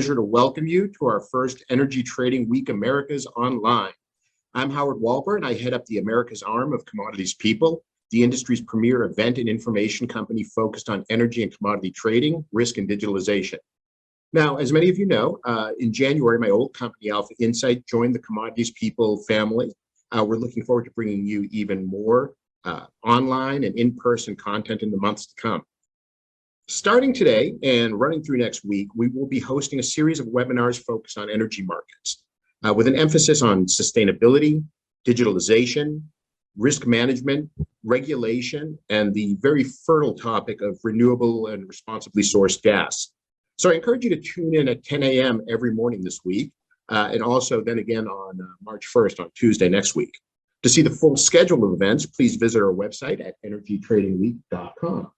Pleasure to welcome you to our first Energy Trading Week Americas Online. I'm Howard Walper, and I head up the Americas arm of Commodities People, the industry's premier event and information company focused on energy and commodity trading, risk, and digitalization. Now, as many of you know, in January, my old company, Alpha Insight, joined the Commodities People family. We're looking forward to bringing you even more online and in-person content in the months to come. Starting today and running through next week, we will be hosting a series of webinars focused on energy markets with an emphasis on sustainability, digitalization, risk management, regulation, and the very fertile topic of renewable and responsibly sourced gas. So I encourage you to tune in at 10 a.m. every morning this week, and also then again on March 1st on Tuesday next week. To see the full schedule of events, please visit our website at energytradingweek.com.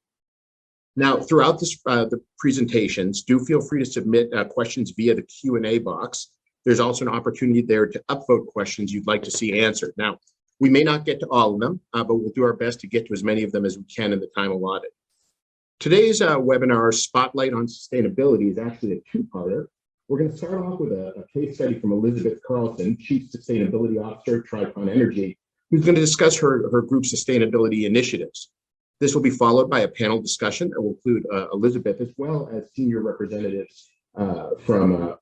Now, throughout this, the presentations, do feel free to submit questions via the Q&A box. There's also an opportunity there to upvote questions you'd like to see answered. Now, we may not get to all of them, but we'll do our best to get to as many of them as we can in the time allotted. Today's webinar, Spotlight on Sustainability, is actually a two-parter. We're going to start off with a case study from Elizabeth Carlson, Chief Sustainability Officer at Tricon Energy, who's going to discuss her group's sustainability initiatives. This will be followed by a panel discussion that will include Elizabeth, as well as senior representatives from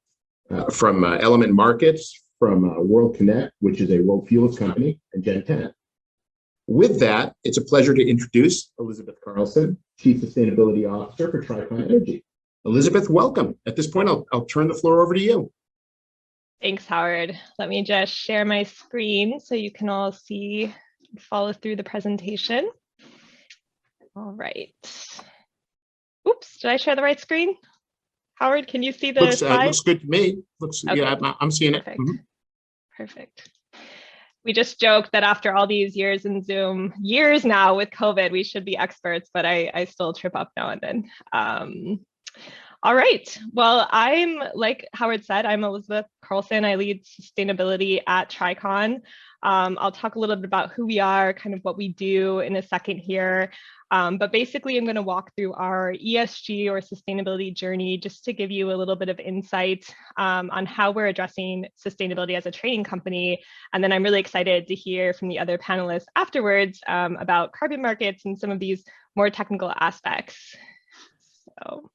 Element Markets, from World Kinect, which is a world fuels company, and Gen10. With that, it's a pleasure to introduce Elizabeth Carlson, Chief Sustainability Officer for Tricon Energy. Elizabeth, welcome. At this point, I'll turn the floor over to you. Thanks, Howard. Let me just share my screen so you can all see and follow through the presentation. All right. Oops, did I share the right screen? Howard, can you see the slide? Looks good to me. Okay. Yeah, I'm seeing it. Perfect. Perfect. We just joked that after all these years in Zoom, years now with COVID, we should be experts, but I still trip up now and then. All right. Well, like Howard said, I'm Elizabeth Carlson. I lead sustainability at Tricon. I'll talk a little bit about who we are, kind of what we do in a second here. But basically, I'm going to walk through our ESG or sustainability journey just to give you a little bit of insight on how we're addressing sustainability as a trading company. And then I'm really excited to hear from the other panelists afterwards about carbon markets and some of these more technical aspects. So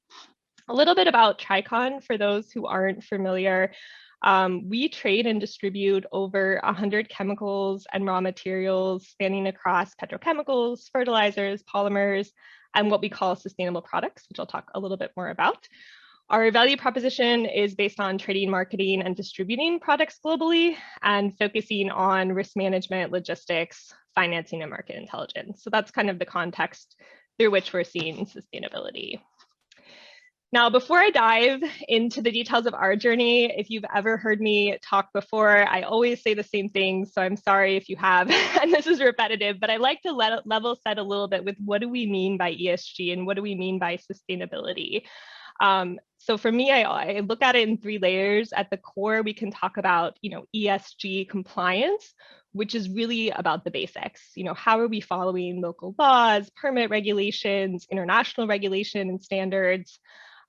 a little bit about Tricon for those who aren't familiar. We trade and distribute over 100 chemicals and raw materials spanning across petrochemicals, fertilizers, polymers, and what we call sustainable products, which I'll talk a little bit more about. Our value proposition is based on trading, marketing, and distributing products globally and focusing on risk management, logistics, financing, and market intelligence. So that's kind of the context through which we're seeing sustainability. Now, before I dive into the details of our journey, if you've ever heard me talk before, I always say the same thing, so I'm sorry if you have, and this is repetitive, but I like to level set a little bit with what do we mean by ESG and what do we mean by sustainability. So for me, I look at it in three layers. At the core, we can talk about, ESG compliance, which is really about the basics. How are we following local laws, permit regulations, international regulation and standards?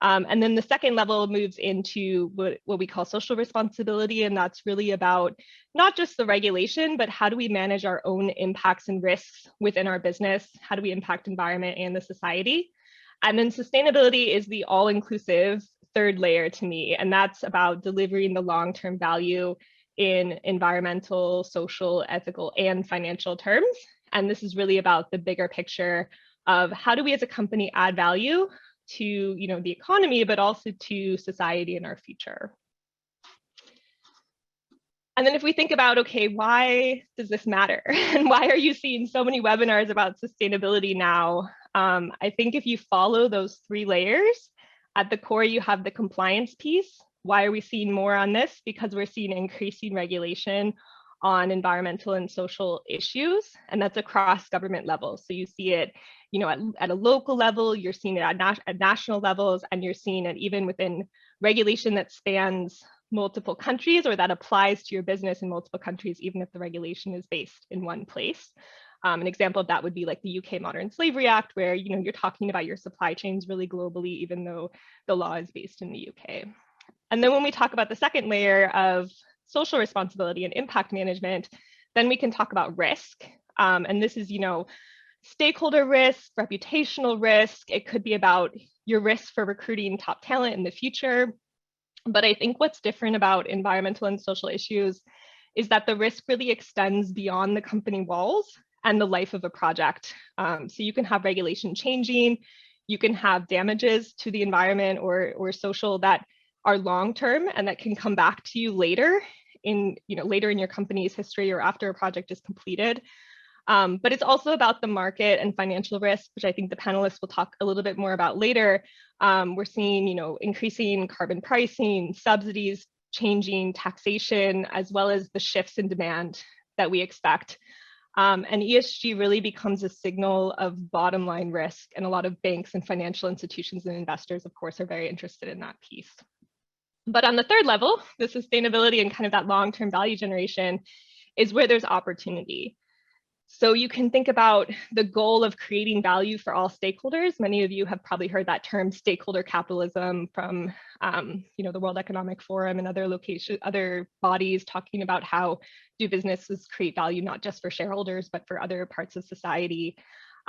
And then the second level moves into what we call social responsibility. And that's really about not just the regulation, but how do we manage our own impacts and risks within our business? How do we impact environment and the society? And then sustainability is the all-inclusive third layer to me. And that's about delivering the long-term value in environmental, social, ethical, and financial terms. And this is really about the bigger picture of how do we as a company add value to the economy, but also to society and our future. And then if we think about, okay, why does this matter? And why are you seeing so many webinars about sustainability now? I think if you follow those three layers, at the core, you have the compliance piece. Why are we seeing more on this? Because we're seeing increasing regulation on environmental and social issues, and that's across government levels. So you see it, at a local level, you're seeing it at national levels, and you're seeing it even within regulation that spans multiple countries or that applies to your business in multiple countries, even if the regulation is based in one place. An example of that would be like the UK Modern Slavery Act, where you're talking about your supply chains really globally, even though the law is based in the UK. And then when we talk about the second layer of social responsibility and impact management, then we can talk about risk. And this is, stakeholder risk, reputational risk. It could be about your risk for recruiting top talent in the future. But I think what's different about environmental and social issues is that the risk really extends beyond the company walls and the life of a project. So you can have regulation changing, you can have damages to the environment or social that are long-term and that can come back to you later in your company's history or after a project is completed. But it's also about the market and financial risk, which I think the panelists will talk a little bit more about later. We're seeing, increasing carbon pricing, subsidies, changing taxation, as well as the shifts in demand that we expect. And ESG really becomes a signal of bottom line risk. And a lot of banks and financial institutions and investors, of course, are very interested in that piece. But on the third level, the sustainability and kind of that long-term value generation is where there's opportunity. So you can think about the goal of creating value for all stakeholders. Many of you have probably heard that term stakeholder capitalism from the World Economic Forum and other bodies talking about how do businesses create value not just for shareholders, but for other parts of society.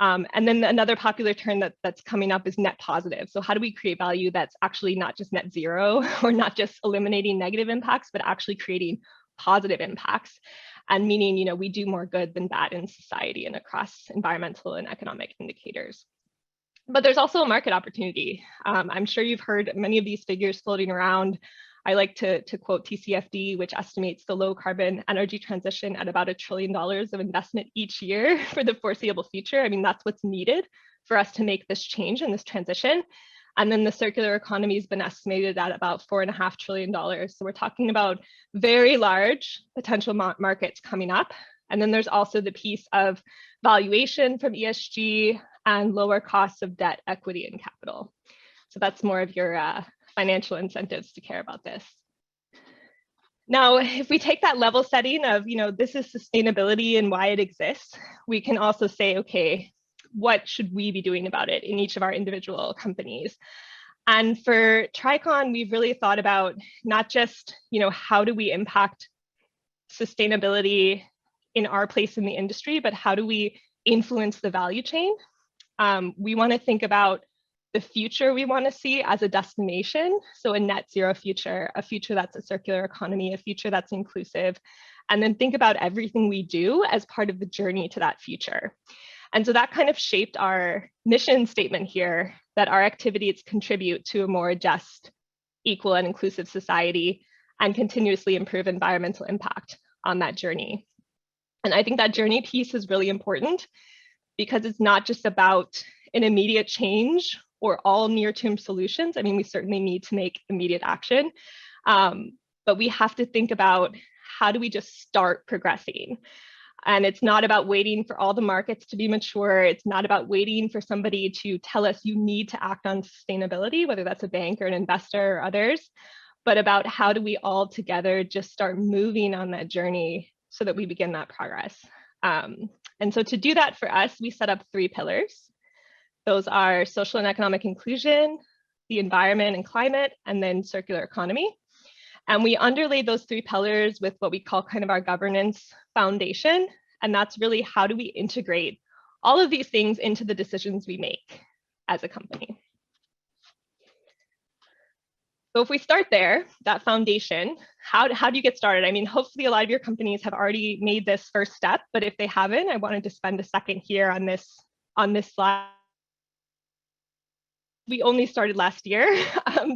And then another popular term that's coming up is net positive. So how do we create value that's actually not just net zero or not just eliminating negative impacts, but actually creating positive impacts? And meaning, we do more good than bad in society and across environmental and economic indicators. But there's also a market opportunity. I'm sure you've heard many of these figures floating around. I like to quote TCFD, which estimates the low carbon energy transition at about $1 trillion of investment each year for the foreseeable future. I mean, that's what's needed for us to make this change and this transition. And then the circular economy has been estimated at about $4.5 trillion. So we're talking about very large potential markets coming up. And then there's also the piece of valuation from ESG and lower costs of debt, equity, and capital. So that's more of your financial incentives to care about this. Now, if we take that level setting of, this is sustainability and why it exists, we can also say, okay, what should we be doing about it in each of our individual companies? And for Tricon, we've really thought about not just, how do we impact sustainability in our place in the industry, but how do we influence the value chain? We want to think about the future we want to see as a destination. So a net zero future, a future that's a circular economy, a future that's inclusive, and then think about everything we do as part of the journey to that future. And so that kind of shaped our mission statement here, that our activities contribute to a more just, equal, and inclusive society and continuously improve environmental impact on that journey. And I think that journey piece is really important because it's not just about an immediate change or all near-term solutions. I mean, we certainly need to make immediate action, but we have to think about how do we just start progressing? And it's not about waiting for all the markets to be mature. It's not about waiting for somebody to tell us you need to act on sustainability, whether that's a bank or an investor or others, but about how do we all together just start moving on that journey so that we begin that progress. And so to do that for us, we set up 3 pillars. Those are social and economic inclusion, the environment and climate, and then circular economy. And we underlaid those 3 pillars with what we call kind of our governance foundation. And that's really how do we integrate all of these things into the decisions we make as a company. So if we start there, that foundation, how do you get started? I mean, hopefully a lot of your companies have already made this first step, but if they haven't, I wanted to spend a second here on this slide. We only started last year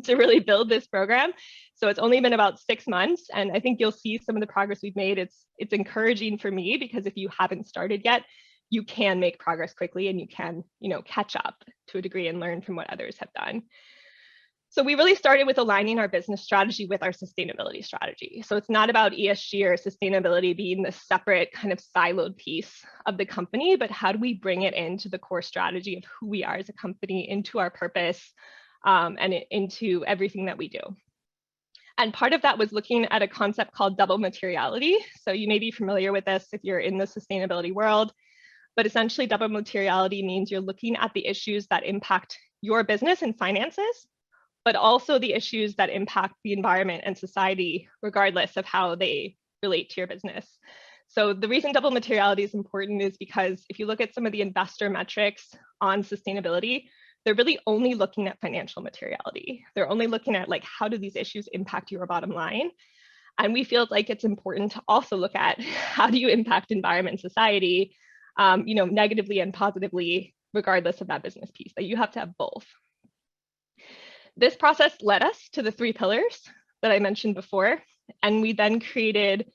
to really build this program. So it's only been about 6 months. And I think you'll see some of the progress we've made. It's encouraging for me because if you haven't started yet, you can make progress quickly and you can, catch up to a degree and learn from what others have done. So we really started with aligning our business strategy with our sustainability strategy. So it's not about ESG or sustainability being the separate kind of siloed piece of the company, but how do we bring it into the core strategy of who we are as a company, into our purpose, and into everything that we do. And part of that was looking at a concept called double materiality. So you may be familiar with this if you're in the sustainability world, but essentially double materiality means you're looking at the issues that impact your business and finances, but also the issues that impact the environment and society, regardless of how they relate to your business. So the reason double materiality is important is because if you look at some of the investor metrics on sustainability, they're really only looking at financial materiality. They're only looking at like, how do these issues impact your bottom line? And we feel like it's important to also look at how do you impact environment and society, negatively and positively, regardless of that business piece, that you have to have both. This process led us to the 3 pillars that I mentioned before, and we then created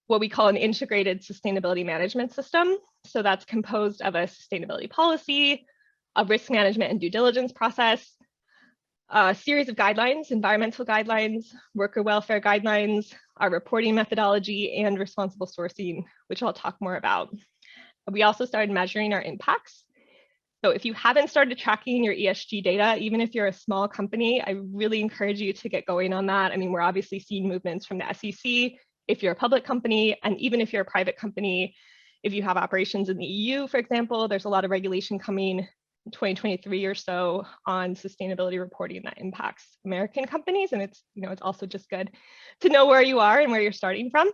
what we call an integrated sustainability management system. So that's composed of a sustainability policy, a risk management and due diligence process, a series of guidelines, environmental guidelines, worker welfare guidelines, our reporting methodology, and responsible sourcing, which I'll talk more about. We also started measuring our impacts. So if you haven't started tracking your ESG data, even if you're a small company, I really encourage you to get going on that. I mean, we're obviously seeing movements from the SEC if you're a public company, and even if you're a private company, if you have operations in the EU, for example, there's a lot of regulation coming in 2023 or so on sustainability reporting that impacts American companies. And it's also just good to know where you are and where you're starting from.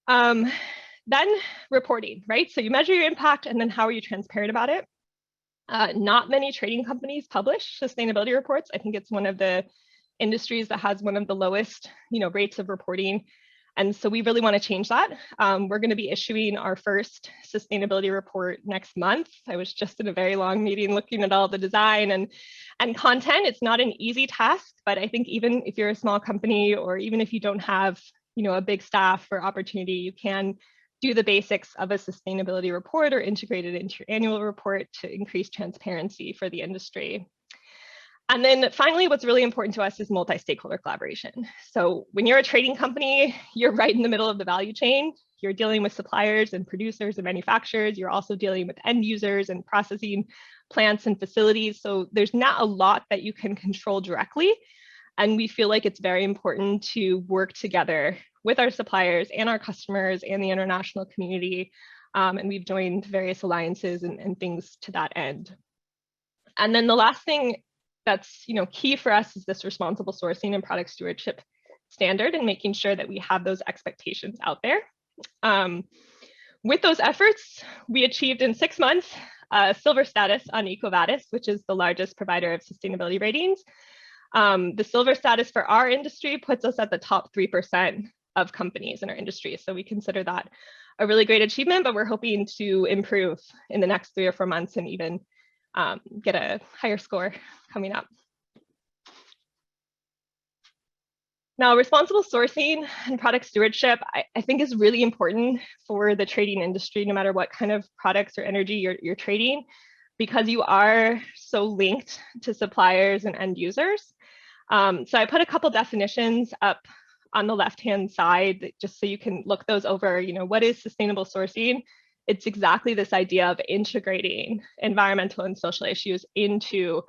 Then reporting, right? So you measure your impact, and then how are you transparent about it? Not many trading companies publish sustainability reports. I think it's one of the industries that has one of the lowest, rates of reporting. And so we really want to change that. We're going to be issuing our first sustainability report next month. I was just in a very long meeting looking at all the design and content. It's not an easy task, but I think even if you're a small company, or even if you don't have, a big staff or opportunity, you can do the basics of a sustainability report or integrate it into your annual report to increase transparency for the industry. And then finally, what's really important to us is multi-stakeholder collaboration. So when you're a trading company, you're right in the middle of the value chain. You're dealing with suppliers and producers and manufacturers. You're also dealing with end users and processing plants and facilities. So there's not a lot that you can control directly. And we feel like it's very important to work together with our suppliers and our customers and the international community. And we've joined various alliances and things to that end. And then the last thing that's key for us is this responsible sourcing and product stewardship standard, and making sure that we have those expectations out there. With those efforts, we achieved in 6 months silver status on EcoVadis, which is the largest provider of sustainability ratings. The silver status for our industry puts us at the top 3% of companies in our industry. So we consider that a really great achievement, but we're hoping to improve in the next 3 or 4 months and even get a higher score coming up. Now, responsible sourcing and product stewardship, I think is really important for the trading industry, no matter what kind of products or energy you're trading, because you are so linked to suppliers and end users. So I put a couple definitions up on the left-hand side, just so you can look those over. What is sustainable sourcing? It's exactly this idea of integrating environmental and social issues into,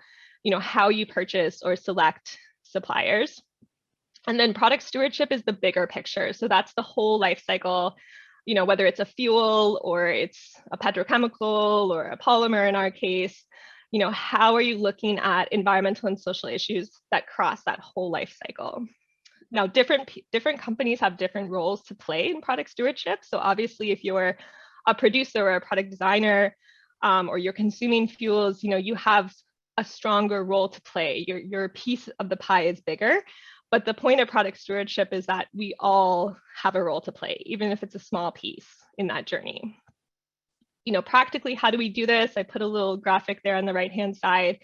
how you purchase or select suppliers. And then product stewardship is the bigger picture. So that's the whole life cycle, whether it's a fuel or it's a petrochemical or a polymer in our case, how are you looking at environmental and social issues that cross that whole life cycle? Now, different companies have different roles to play in product stewardship. So obviously, if you're a producer or a product designer, or you're consuming fuels, you have a stronger role to play. Your piece of the pie is bigger. But the point of product stewardship is that we all have a role to play, even if it's a small piece in that journey. Practically, how do we do this? I put a little graphic there on the right-hand side.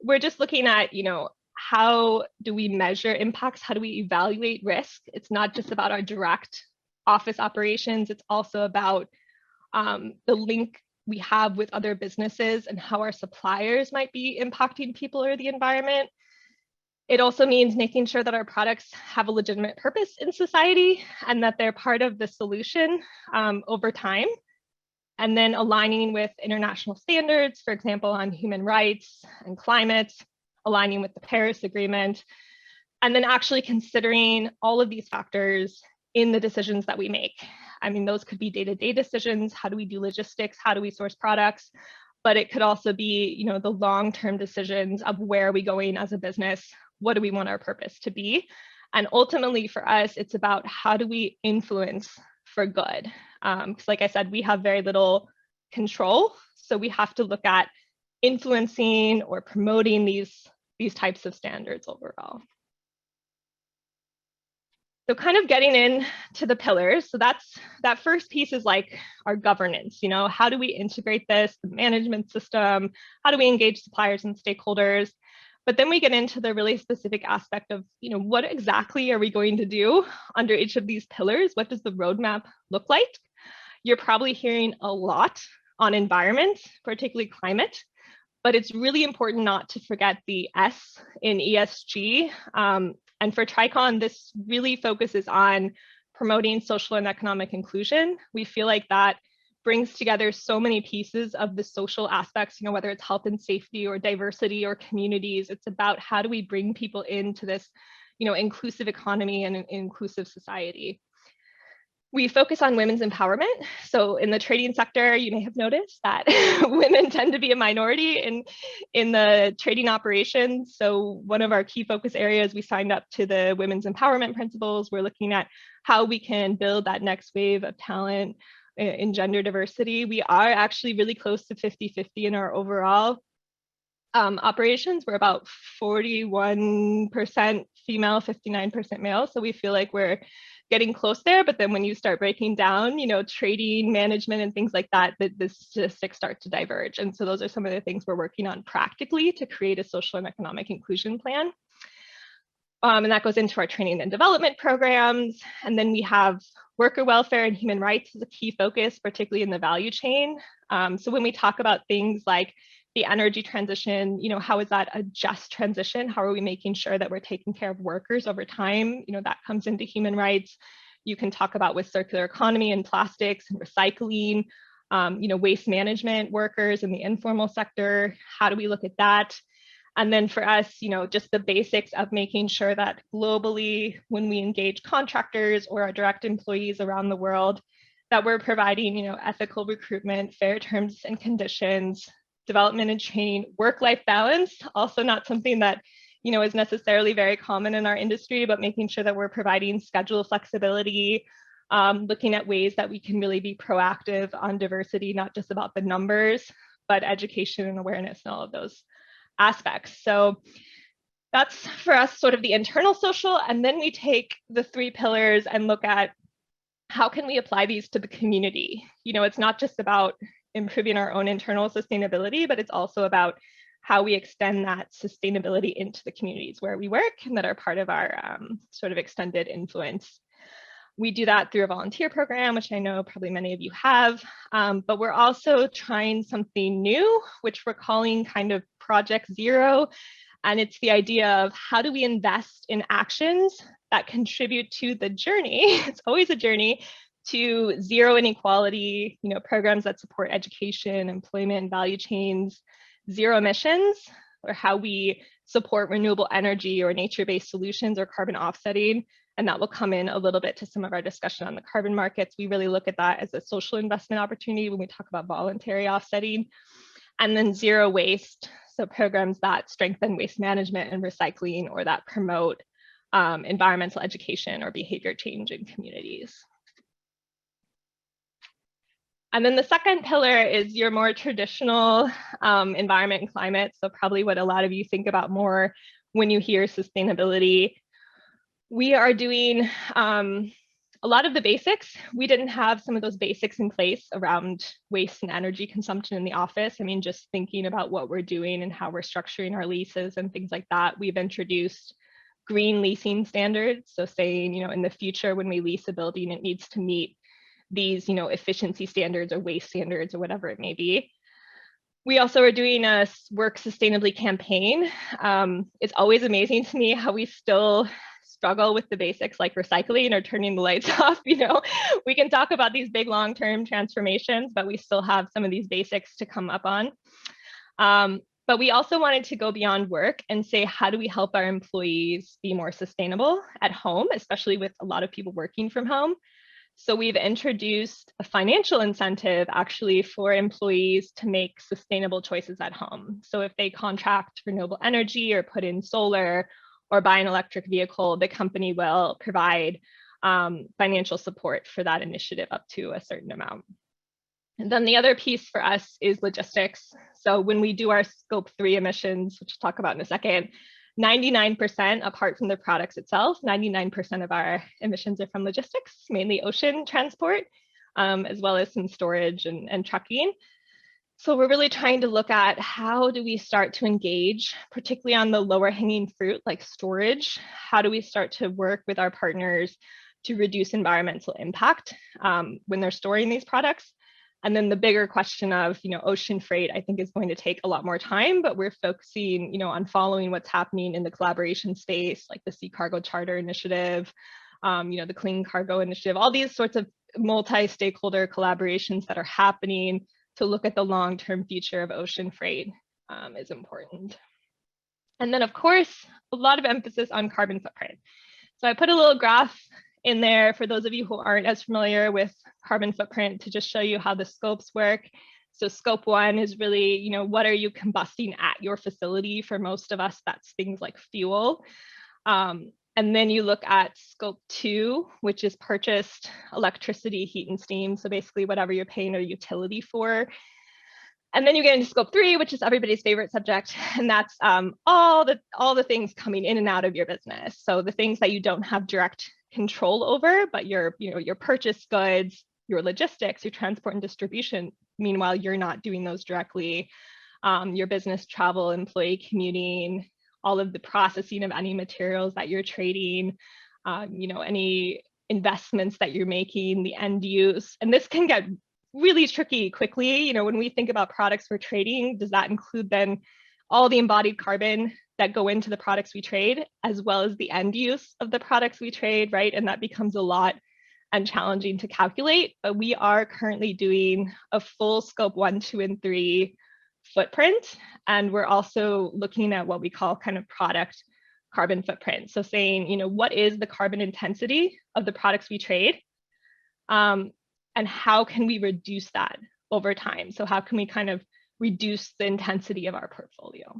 We're just looking at, how do we measure impacts? How do we evaluate risk? It's not just about our direct office operations. It's also about the link we have with other businesses and how our suppliers might be impacting people or the environment. It also means making sure that our products have a legitimate purpose in society and that they're part of the solution over time. And then aligning with international standards, for example, on human rights and climate, aligning with the Paris Agreement, and then actually considering all of these factors in the decisions that we make. I mean, those could be day-to-day decisions. How do we do logistics? How do we source products? but it could also be, you know, the long-term decisions of where are we going as a business? What do we want our purpose to be? And ultimately for us, it's about how do we influence for good? Because like I said, we have very little control. So we have to look at influencing or promoting these types of standards overall. So kind of getting into the pillars. So that first piece is like our governance, you know, how do we integrate this, the management system, how do we engage suppliers and stakeholders? But then we get into the really specific aspect of, you know, what exactly are we going to do under each of these pillars? What does the roadmap look like? You're probably hearing a lot on environment, particularly climate, but it's really important not to forget the S in ESG. And for Tricon, this really focuses on promoting social and economic inclusion. We feel like that brings together so many pieces of the social aspects, you know, whether it's health and safety or diversity or communities. It's about how do we bring people into this, you know, inclusive economy and an inclusive society. We focus on women's empowerment. So in the trading sector, you may have noticed that women tend to be a minority in the trading operations. So one of our key focus areas, we signed up to the women's empowerment principles. We're looking at how we can build that next wave of talent in gender diversity. We are actually really close to 50-50 in our overall operations. We're about 41% female, 59% male. So we feel like we're getting close there, but then when you start breaking down, you know, trading, management, and things like that, the statistics start to diverge. And so those are some of the things we're working on practically to create a social and economic inclusion plan. And that goes into our training and development programs. And then we have worker welfare and human rights as a key focus, particularly in the value chain. So when we talk about things like the energy transition, you know, how is that a just transition? How are we making sure that we're taking care of workers over time? You know, that comes into human rights. You can talk about with circular economy and plastics and recycling, you know, waste management workers in the informal sector. How do we look at that? And then for us, you know, just the basics of making sure that globally, when we engage contractors or our direct employees around the world, that we're providing, you know, ethical recruitment, fair terms and conditions, development and training, work-life balance, also not something that, you know, is necessarily very common in our industry, but making sure that we're providing schedule flexibility, looking at ways that we can really be proactive on diversity, not just about the numbers, but education and awareness and all of those aspects. So that's for us sort of the internal social, and then we take the 3 pillars and look at how can we apply these to the community. You know, it's not just about improving our own internal sustainability, but it's also about how we extend that sustainability into the communities where we work and that are part of our sort of extended influence. We do that through a volunteer program, which I know probably many of you have, but we're also trying something new, which we're calling kind of Project Zero. And it's the idea of how do we invest in actions that contribute to the journey, it's always a journey, to zero inequality, you know, programs that support education, employment, and value chains, zero emissions, or how we support renewable energy or nature-based solutions or carbon offsetting. And that will come in a little bit to some of our discussion on the carbon markets. We really look at that as a social investment opportunity when we talk about voluntary offsetting. And then zero waste, so programs that strengthen waste management and recycling, or that promote environmental education or behavior change in communities. And then the second pillar is your more traditional environment and climate. So probably what a lot of you think about more when you hear sustainability. We are doing a lot of the basics. We didn't have some of those basics in place around waste and energy consumption in the office. I mean, just thinking about what we're doing and how we're structuring our leases and things like that. We've introduced green leasing standards. So saying, you know, in the future, when we lease a building, it needs to meet these, you know, efficiency standards or waste standards or whatever it may be. We also are doing a Work Sustainably campaign. It's always amazing to me how we still struggle with the basics like recycling or turning the lights off. You know, we can talk about these big long-term transformations, but we still have some of these basics to come up on. But we also wanted to go beyond work and say, how do we help our employees be more sustainable at home, especially with a lot of people working from home? So we've introduced a financial incentive actually for employees to make sustainable choices at home. So if they contract renewable energy or put in solar or buy an electric vehicle, the company will provide financial support for that initiative up to a certain amount. And then the other piece for us is logistics. So when we do our scope 3 emissions, which we'll talk about in a second, 99%, apart from the products itself, 99% of our emissions are from logistics, mainly ocean transport, as well as some storage and trucking. So we're really trying to look at how do we start to engage, particularly on the lower hanging fruit like storage. How do we start to work with our partners to reduce environmental impact when they're storing these products? And then the bigger question of, ocean freight, I think is going to take a lot more time, but we're focusing, on following what's happening in the collaboration space, like the Sea Cargo Charter Initiative, the Clean Cargo Initiative, all these sorts of multi-stakeholder collaborations that are happening to look at the long-term future of ocean freight is important. And then, of course, a lot of emphasis on carbon footprint. So I put a little graph in there for those of you who aren't as familiar with carbon footprint to just show you how the scopes work. So scope 1 is really, what are you combusting at your facility? For most of us, that's things like fuel. And then you look at scope 2, which is purchased electricity, heat and steam. So basically whatever you're paying a utility for. And then you get into scope 3, which is everybody's favorite subject. And that's all the things coming in and out of your business. So the things that you don't have direct control over, but your purchased goods, your logistics, your transport and distribution. Meanwhile, you're not doing those directly. Your business travel, employee commuting, all of the processing of any materials that you're trading, any investments that you're making, the end use. And this can get really tricky quickly. When we think about products we're trading, does that include then all the embodied carbon that go into the products we trade, as well as the end use of the products we trade, right? And that becomes a lot and challenging to calculate. But we are currently doing a full scope 1, 2, and 3 footprint. And we're also looking at what we call kind of product carbon footprint. So saying, what is the carbon intensity of the products we trade? And how can we reduce that over time? So how can we kind of reduce the intensity of our portfolio?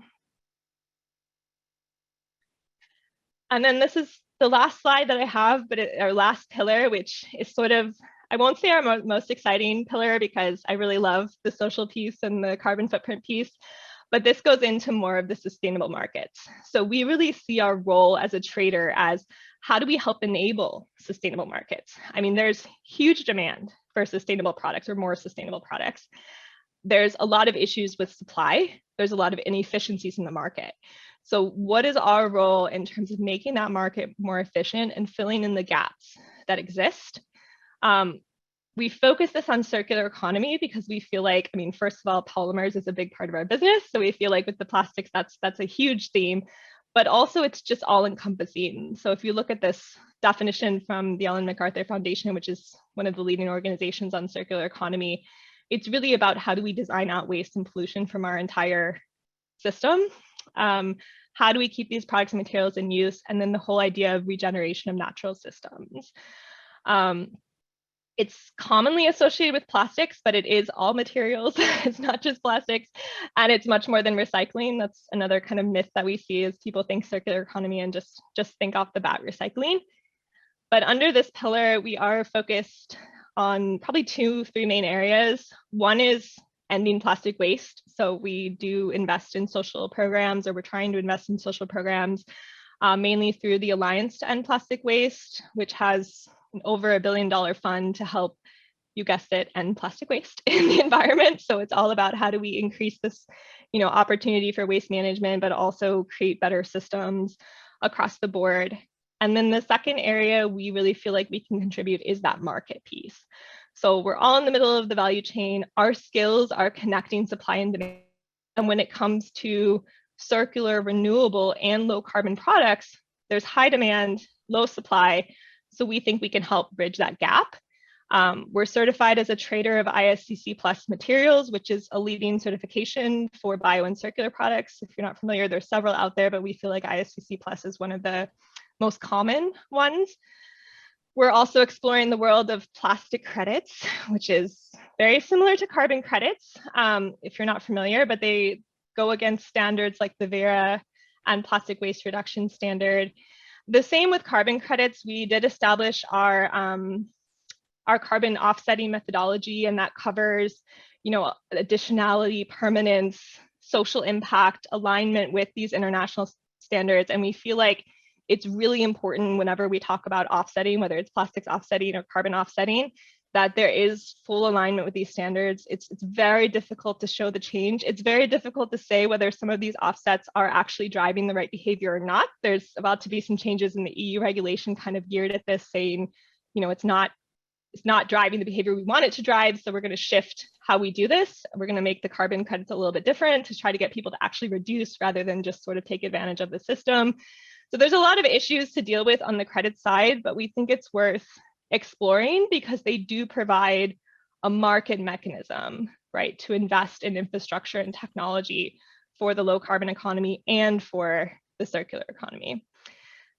And then this is the last slide that I have, but our last pillar, which is sort of, I won't say our most exciting pillar because I really love the social piece and the carbon footprint piece, but this goes into more of the sustainable markets. So we really see our role as a trader as how do we help enable sustainable markets? I mean, there's huge demand for sustainable products or more sustainable products. There's a lot of issues with supply. There's a lot of inefficiencies in the market. So what is our role in terms of making that market more efficient and filling in the gaps that exist? We focus this on circular economy because we feel like, first of all, polymers is a big part of our business. So we feel like with the plastics, that's a huge theme, but also it's just all encompassing. So if you look at this definition from the Ellen MacArthur Foundation, which is one of the leading organizations on circular economy, it's really about how do we design out waste and pollution from our entire system? How do we keep these products and materials in use? And then the whole idea of regeneration of natural systems. It's commonly associated with plastics, but it is all materials. It's not just plastics, and it's much more than recycling. That's another kind of myth that we see is people think circular economy and just think off the bat recycling. But under this pillar, we are focused on probably 2-3 main areas. One is ending plastic waste. So we do invest in social programs, or we're trying to invest in social programs, mainly through the Alliance to End Plastic Waste, which has over $1 billion fund to help, you guessed it, end plastic waste in the environment. So it's all about how do we increase this, opportunity for waste management, but also create better systems across the board. And then the second area we really feel like we can contribute is that market piece. So we're all in the middle of the value chain. Our skills are connecting supply and demand. And when it comes to circular, renewable, and low carbon products, there's high demand, low supply. So we think we can help bridge that gap. We're certified as a trader of ISCC Plus materials, which is a leading certification for bio and circular products. If you're not familiar, there's several out there, but we feel like ISCC Plus is one of the most common ones. We're also exploring the world of plastic credits, which is very similar to carbon credits, if you're not familiar, but they go against standards like the VERA and plastic waste reduction standard. The same with carbon credits. We did establish our carbon offsetting methodology, and that covers, additionality, permanence, social impact, alignment with these international standards. And we feel like it's really important whenever we talk about offsetting, whether it's plastics offsetting or carbon offsetting, that there is full alignment with these standards. It's very difficult to show the change. It's very difficult to say whether some of these offsets are actually driving the right behavior or not. There's about to be some changes in the EU regulation kind of geared at this, saying, it's not driving the behavior we want it to drive. So we're going to shift how we do this. We're going to make the carbon credits a little bit different to try to get people to actually reduce rather than just sort of take advantage of the system. So there's a lot of issues to deal with on the credit side, but we think it's worth exploring because they do provide a market mechanism, right, to invest in infrastructure and technology for the low carbon economy and for the circular economy.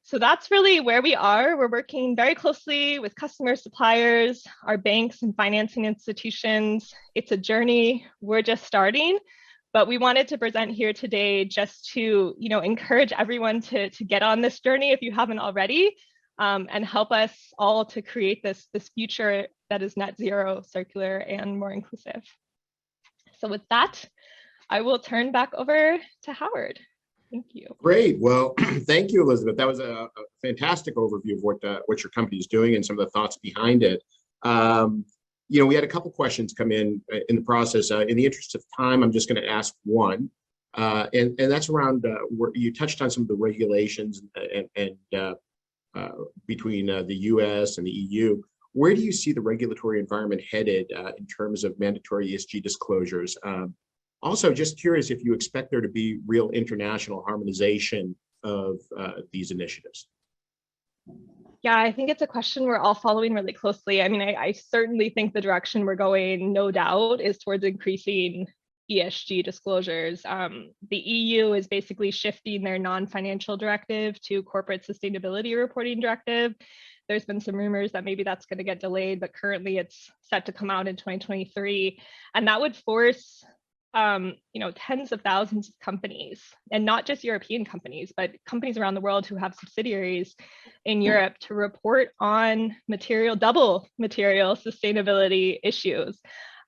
So that's really where we are. We're working very closely with customers, suppliers, our banks and financing institutions. It's a journey. We're just starting, but we wanted to present here today just to, encourage everyone to get on this journey if you haven't already, and help us all to create this future that is net zero, circular, and more inclusive. So with that, I will turn back over to Howard. Thank you. Great. Well, thank you, Elizabeth. That was a fantastic overview of what your company is doing and some of the thoughts behind it. We had a couple questions come in the process. In the interest of time, I'm just going to ask one, and that's around where you touched on some of the regulations and between the US and the EU. Where do you see the regulatory environment headed in terms of mandatory ESG disclosures? Also, just curious if you expect there to be real international harmonization of these initiatives. Yeah, I think it's a question we're all following really closely. I mean, I certainly think the direction we're going, no doubt, is towards increasing ESG disclosures. The EU is basically shifting their non-financial directive to corporate sustainability reporting directive. There's been some rumors that maybe that's going to get delayed, but currently it's set to come out in 2023. And that would force tens of thousands of companies, and not just European companies, but companies around the world who have subsidiaries in Europe to report on double material sustainability issues.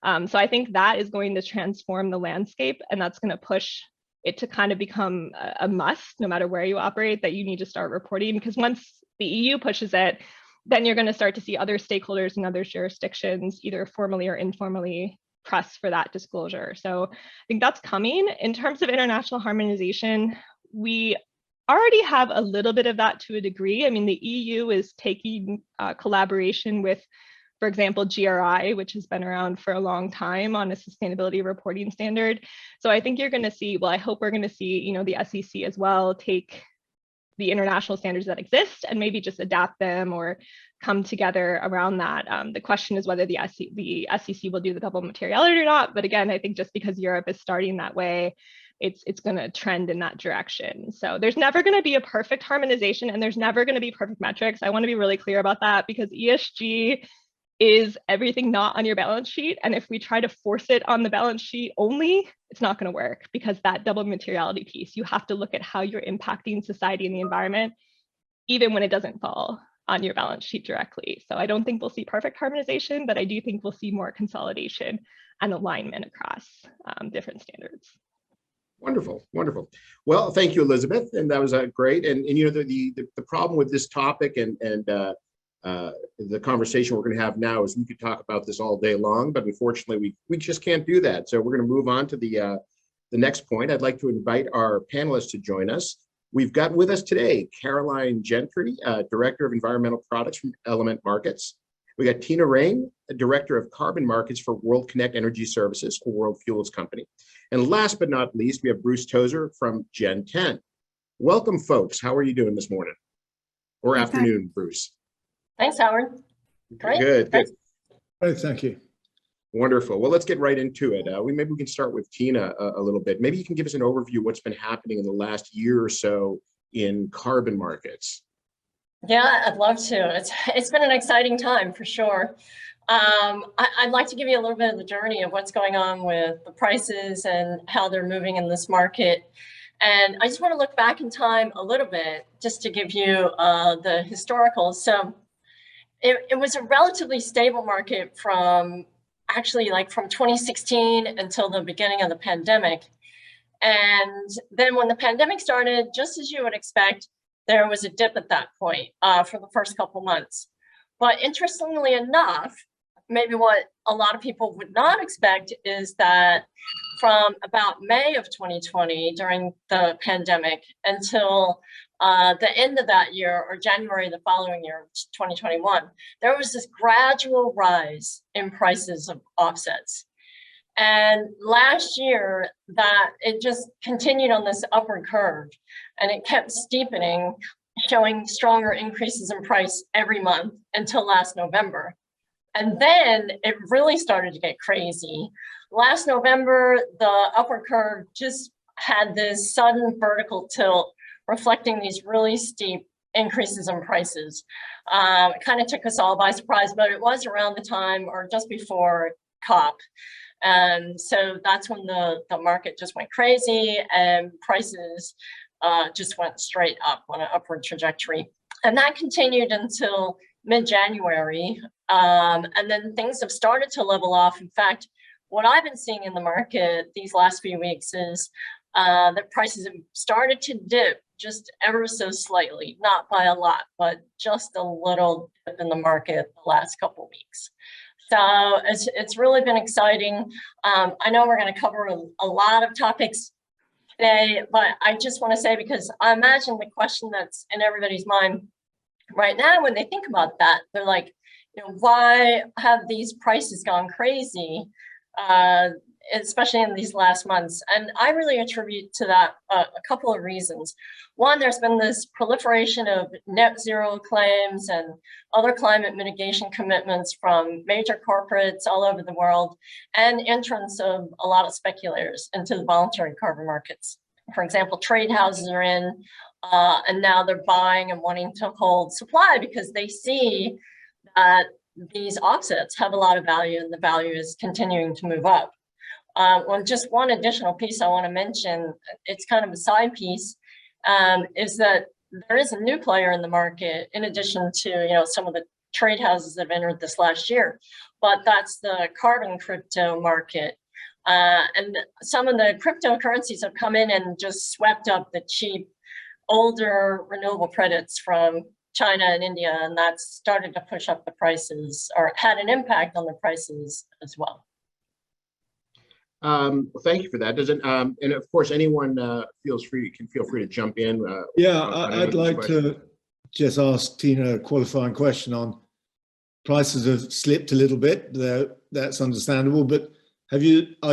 So I think that is going to transform the landscape, and that's going to push it to kind of become a must, no matter where you operate, that you need to start reporting, because once the EU pushes it, then you're going to start to see other stakeholders in other jurisdictions, either formally or informally, press for that disclosure. So I think that's coming. In terms of international harmonization, we already have a little bit of that to a degree. I mean, the EU is taking collaboration with, for example, GRI, which has been around for a long time on a sustainability reporting standard. So I think you're going to see, well, I hope we're going to see, the SEC as well take the international standards that exist and maybe just adapt them or come together around that. The question is whether the SEC will do the double materiality or not. But again, I think just because Europe is starting that way, it's going to trend in that direction. So there's never going to be a perfect harmonization, and there's never going to be perfect metrics. I want to be really clear about that, because ESG is everything not on your balance sheet. And if we try to force it on the balance sheet only, it's not going to work, because that double materiality piece, you have to look at how you're impacting society and the environment, even when it doesn't fall on your balance sheet directly. So I don't think we'll see perfect harmonization, but I do think we'll see more consolidation and alignment across different standards. Wonderful, wonderful. Well, thank you, Elizabeth, and that was great. And the problem with this topic and the conversation we're going to have now is we could talk about this all day long, but unfortunately we just can't do that. So we're going to move on to the next point. I'd like to invite our panelists to join us. We've got with us today Caroline Gentry, Director of Environmental Products from Element Markets. We got Tina Reine, Director of Carbon Markets for World Kinect Energy Services, a World Fuels company. And last but not least, we have Bruce Tozer from Gen10. Welcome, folks. How are you doing this morning? Or afternoon, Bruce? Thanks, Howard. Great. Good. Great, thank you. Wonderful. Well, let's get right into it. Maybe we can start with Tina a little bit. Maybe you can give us an overview of what's been happening in the last year or so in carbon markets. Yeah, I'd love to. It's been an exciting time for sure. I'd like to give you a little bit of the journey of what's going on with the prices and how they're moving in this market. And I just want to look back in time a little bit just to give you the historical. So it was a relatively stable market from actually like from 2016 until the beginning of the pandemic. And then when the pandemic started, just as you would expect, there was a dip at that point for the first couple months. But interestingly enough, maybe what a lot of people would not expect is that from about May of 2020 during the pandemic until the end of that year or January the following year, 2021, there was this gradual rise in prices of offsets. And last year that it just continued on this upward curve and it kept steepening, showing stronger increases in price every month until last November. And then it really started to get crazy. Last November, the upward curve just had this sudden vertical tilt, reflecting these really steep increases in prices. It kind of took us all by surprise, but it was around the time or just before COP. And so that's when the market just went crazy and prices just went straight up on an upward trajectory. And that continued until mid-January. And then things have started to level off. In fact, what I've been seeing in the market these last few weeks is that prices have started to dip just ever so slightly, not by a lot, but just a little dip in the market the last couple of weeks. So it's really been exciting. I know we're going to cover a lot of topics today, but I just want to say, because I imagine the question that's in everybody's mind right now when they think about that, they're like, you know, why have these prices gone crazy, especially in these last months? And I really attribute to that a couple of reasons. One, there's been this proliferation of net zero claims and other climate mitigation commitments from major corporates all over the world, and entrance of a lot of speculators into the voluntary carbon markets. For example, trade houses are in, and now they're buying and wanting to hold supply because they see that these offsets have a lot of value and the value is continuing to move up. Well, just one additional piece I want to mention, it's kind of a side piece, is that there is a new player in the market in addition to, you know, some of the trade houses that have entered this last year, but that's the carbon crypto market. And some of the cryptocurrencies have come in and just swept up the cheap, older renewable credits from China and India, and that's started to push up the prices, or had an impact on the prices as well. Well, thank you for that. Doesn't and of course anyone can feel free to jump in. Yeah, I'd like to just ask Tina a qualifying question on prices have slipped a little bit. That's understandable, but are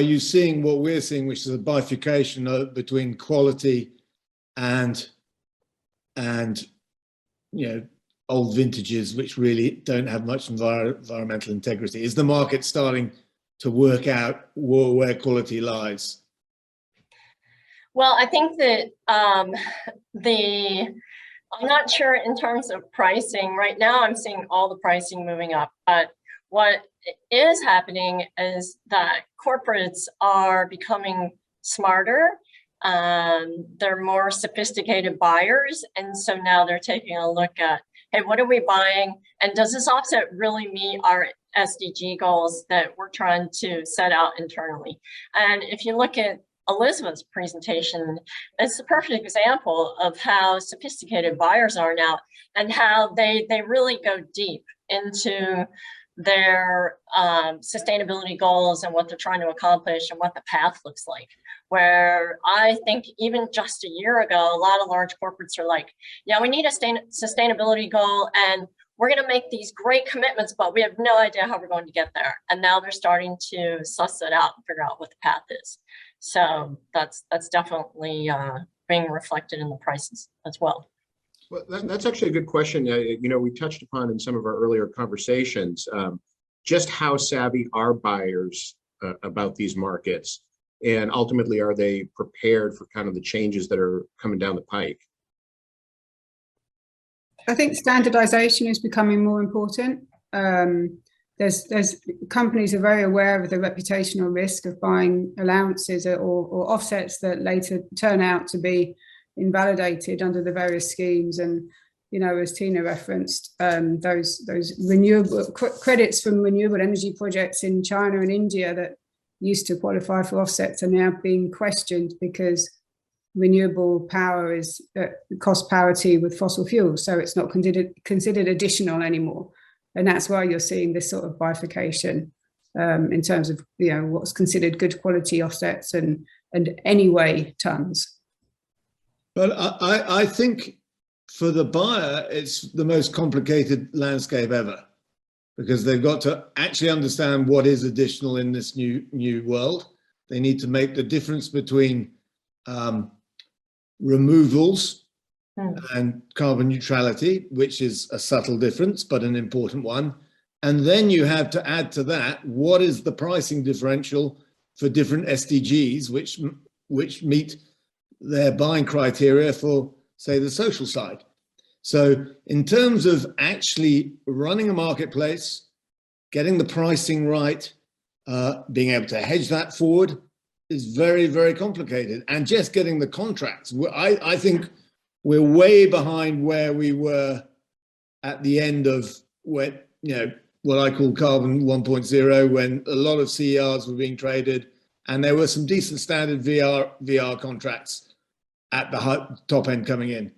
you seeing what we're seeing, which is a bifurcation between quality and you know, old vintages which really don't have much environmental integrity? Is the market starting to work out where quality lies? Well, I think that I'm not sure in terms of pricing. Right now, I'm seeing all the pricing moving up, but what is happening is that corporates are becoming smarter. They're more sophisticated buyers. And so now they're taking a look at, hey, what are we buying? And does this offset really meet our SDG goals that we're trying to set out internally? And if you look at Elizabeth's presentation, it's a perfect example of how sophisticated buyers are now and how they really go deep into their sustainability goals and what they're trying to accomplish and what the path looks like. Where I think even just a year ago, a lot of large corporates are like, yeah, we need a sustainability goal and we're going to make these great commitments, but we have no idea how we're going to get there. And now they're starting to suss it out and figure out what the path is. So that's definitely being reflected in the prices as well. Well, that's actually a good question. You know, we touched upon in some of our earlier conversations, just how savvy are buyers about these markets, and ultimately, are they prepared for kind of the changes that are coming down the pike? I think standardization is becoming more important. There's companies are very aware of the reputational risk of buying allowances or offsets that later turn out to be invalidated under the various schemes. And, you know, as Tina referenced, those renewable credits from renewable energy projects in China and India that used to qualify for offsets are now being questioned because renewable power is cost parity with fossil fuels, so it's not considered additional anymore. And that's why you're seeing this sort of bifurcation in terms of, you know, what's considered good quality offsets and anyway tons. But I think for the buyer, it's the most complicated landscape ever, because they've got to actually understand what is additional in this new world. They need to make the difference between removals and carbon neutrality, which is a subtle difference, but an important one. And then you have to add to that, what is the pricing differential for different SDGs, which meet their buying criteria for, say, the social side. So in terms of actually running a marketplace, getting the pricing right, being able to hedge that forward is very, very complicated. And just getting the contracts, I think we're way behind where we were at the end of when, you know, what I call carbon 1.0, when a lot of CERs were being traded and there were some decent standard VR contracts at the top end coming in.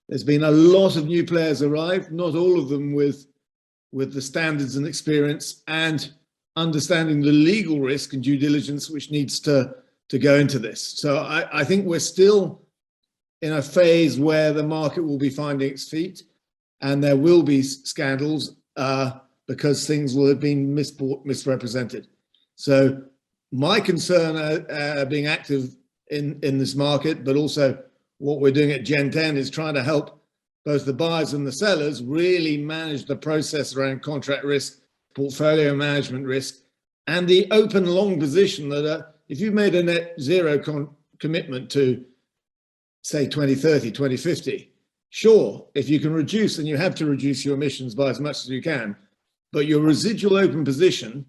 There's been a lot of new players arrive, not all of them with the standards and experience and understanding the legal risk and due diligence which needs to go into this. So I think we're still in a phase where the market will be finding its feet and there will be scandals because things will have been misrepresented. So my concern being active in this market, but also what we're doing at Gen10 is trying to help both the buyers and the sellers really manage the process around contract risk, portfolio management risk, and the open long position that if you've made a net zero commitment to, say, 2030, 2050, sure, if you can reduce, and you have to reduce your emissions by as much as you can, but your residual open position,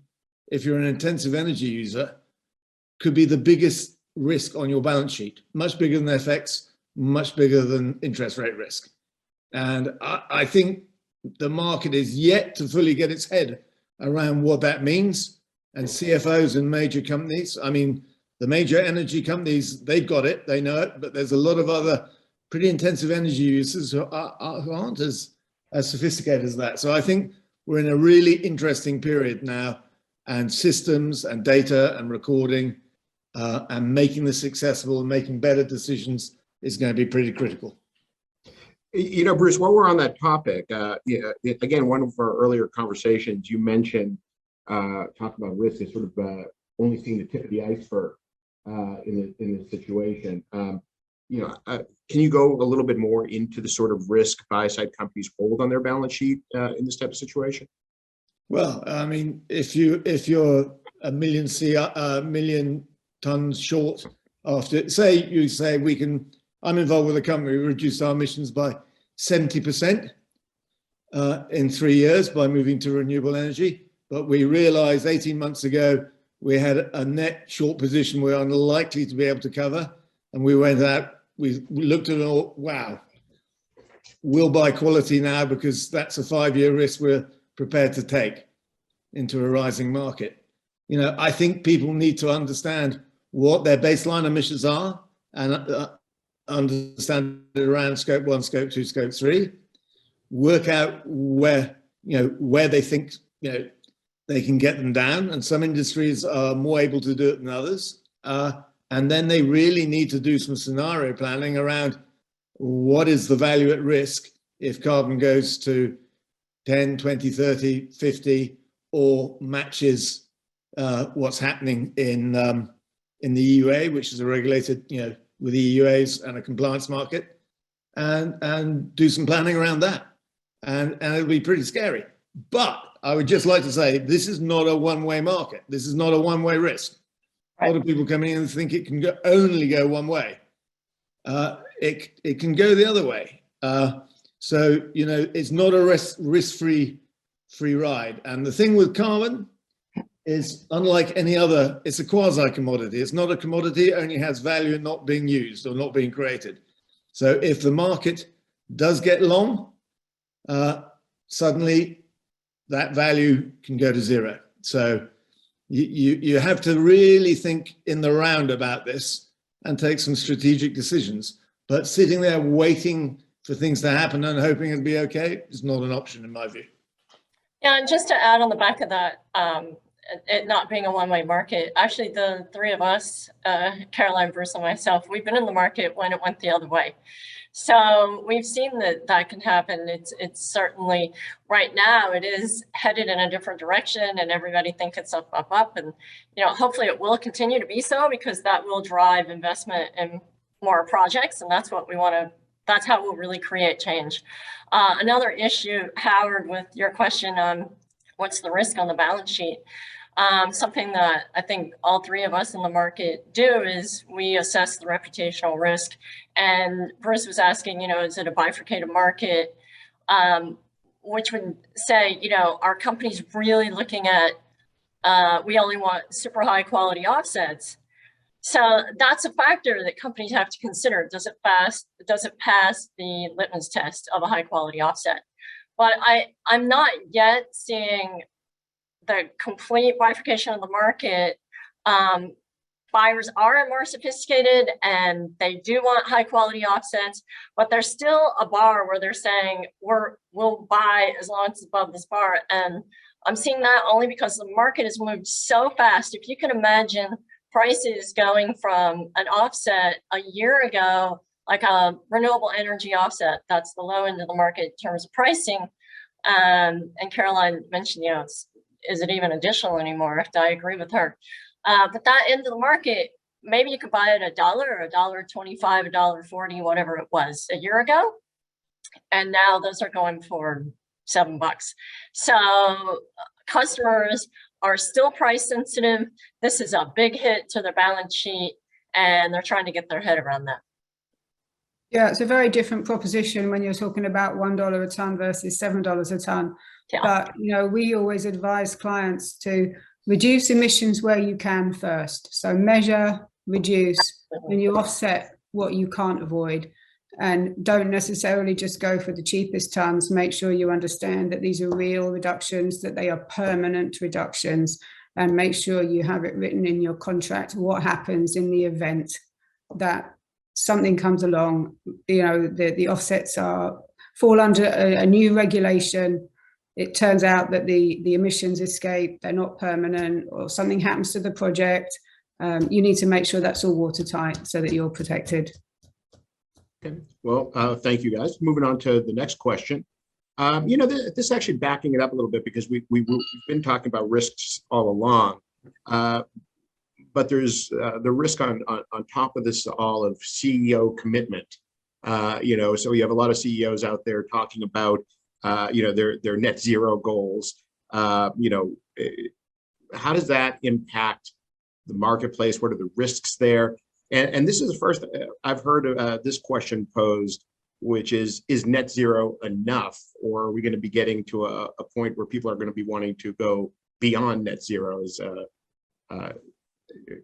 if you're an intensive energy user, could be the biggest risk on your balance sheet, much bigger than FX, much bigger than interest rate risk. And I think the market is yet to fully get its head around what that means. And CFOs in major companies, I mean, the major energy companies, they've got it, they know it, but there's a lot of other pretty intensive energy users who aren't as sophisticated as that. So I think we're in a really interesting period now, and systems and data and recording and making this accessible and making better decisions is going to be pretty critical. You know, Bruce, while we're on that topic, again, one of our earlier conversations, you mentioned talk about risk is sort of only seeing the tip of the iceberg in this situation. You know, can you go a little bit more into the sort of risk buy-side companies hold on their balance sheet in this type of situation? Well, I mean, if you're a million tons short after, say we can, I'm involved with a company, we reduced our emissions by 70% in 3 years by moving to renewable energy. But we realized 18 months ago, we had a net short position we're unlikely to be able to cover. And we went out, we looked at it all, wow, we'll buy quality now because that's a 5-year risk we're prepared to take into a rising market. You know, I think people need to understand what their baseline emissions are and understand it around scope 1, scope 2, scope 3, work out where they think, you know, they can get them down, and some industries are more able to do it than others. And then they really need to do some scenario planning around what is the value at risk if carbon goes to 10, 20, 30, 50, or matches what's happening in the EUA, which is a regulated, you know, with EUAs and a compliance market, and do some planning around that. And it'll be pretty scary. But I would just like to say, this is not a one-way market. This is not a one-way risk. A lot of people come in and think it can only go one way. It can go the other way. So, you know, it's not a risk-free ride. And the thing with carbon is, unlike any other, it's a quasi-commodity. It's not a commodity, it only has value not being used or not being created. So if the market does get long, suddenly that value can go to zero. So you have to really think in the round about this and take some strategic decisions. But sitting there waiting for things to happen and hoping it'll be okay is not an option in my view. Yeah, and just to add on the back of that, it not being a one-way market, actually the three of us, Caroline, Bruce, and myself, we've been in the market when it went the other way. So we've seen that that can happen. It's certainly, right now, it is headed in a different direction and everybody thinks it's up, up, up. And, you know, hopefully it will continue to be so, because that will drive investment in more projects. And that's what we want to, that's how we'll really create change. Another issue, Howard, with your question on what's the risk on the balance sheet. Something that I think all three of us in the market do is we assess the reputational risk. And Bruce was asking, you know, is it a bifurcated market? Which would say, you know, are companies really looking at, we only want super high quality offsets? So that's a factor that companies have to consider. Does it pass the litmus test of a high quality offset? But I'm not yet seeing the complete bifurcation of the market. Buyers are more sophisticated and they do want high quality offsets, but there's still a bar where they're saying we'll buy as long as it's above this bar. And I'm seeing that only because the market has moved so fast. If you can imagine prices going from an offset a year ago, like a renewable energy offset, that's the low end of the market in terms of pricing. And Caroline mentioned, you know, is it even additional anymore? I agree with her. But that end of the market, maybe you could buy it $1 or $1.25, $1.40, whatever it was a year ago. And now those are going for $7. So customers are still price sensitive. This is a big hit to their balance sheet and they're trying to get their head around that. Yeah, it's a very different proposition when you're talking about $1 a ton versus $7 a ton. Yeah. But, you know, we always advise clients to reduce emissions where you can first. So measure, reduce, and you offset what you can't avoid. And don't necessarily just go for the cheapest tons. Make sure you understand that these are real reductions, that they are permanent reductions, and make sure you have it written in your contract what happens in the event that something comes along. You know, the offsets fall under a new regulation. It turns out that the emissions escape, they're not permanent, or something happens to the project. You need to make sure that's all watertight so that you're protected. Okay. Well, thank you guys. Moving on to the next question. You know, this actually backing it up a little bit, because we've been talking about risks all along, but there's the risk on top of this all of CEO commitment. You know, so you have a lot of CEOs out there talking about you know, their net zero goals. You know, how does that impact the marketplace? What are the risks there? And this is the first I've heard this question posed, which is net zero enough, or are we going to be getting to a point where people are going to be wanting to go beyond net zero as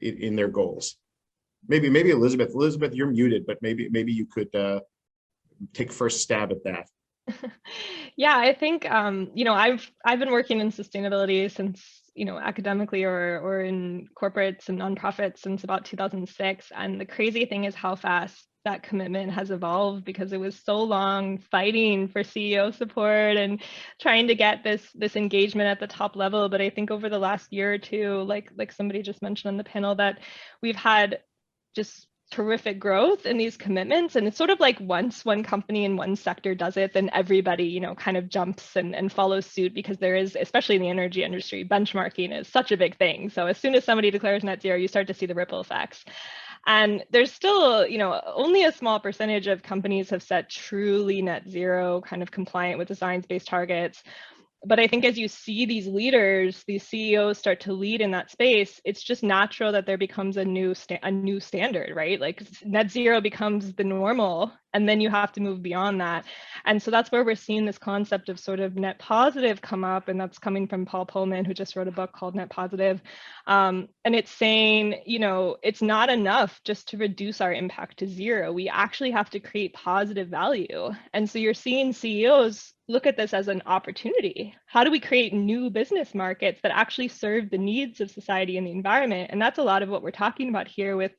in their goals? Maybe Elizabeth, you're muted, but maybe you could take first stab at that. Yeah, I think you know, I've been working in sustainability since, you know, academically or in corporates and nonprofits since about 2006. And the crazy thing is how fast that commitment has evolved, because it was so long fighting for CEO support and trying to get this engagement at the top level. But I think over the last year or two, like somebody just mentioned on the panel, that we've had just terrific growth in these commitments. And it's sort of like once one company in one sector does it, then everybody, you know, kind of jumps and follows suit, because there is, especially in the energy industry, benchmarking is such a big thing. So as soon as somebody declares net zero, you start to see the ripple effects. And there's still, you know, only a small percentage of companies have set truly net zero, kind of compliant with the science-based targets. But I think as you see these leaders, these CEOs start to lead in that space, it's just natural that there becomes a new standard, right? Like net zero becomes the normal, and then you have to move beyond that. And so that's where we're seeing this concept of sort of net positive come up, and that's coming from Paul Pullman, who just wrote a book called Net Positive. And it's saying, you know, it's not enough just to reduce our impact to zero. We actually have to create positive value. And so you're seeing CEOs look at this as an opportunity. How do we create new business markets that actually serve the needs of society and the environment? And that's a lot of what we're talking about here with,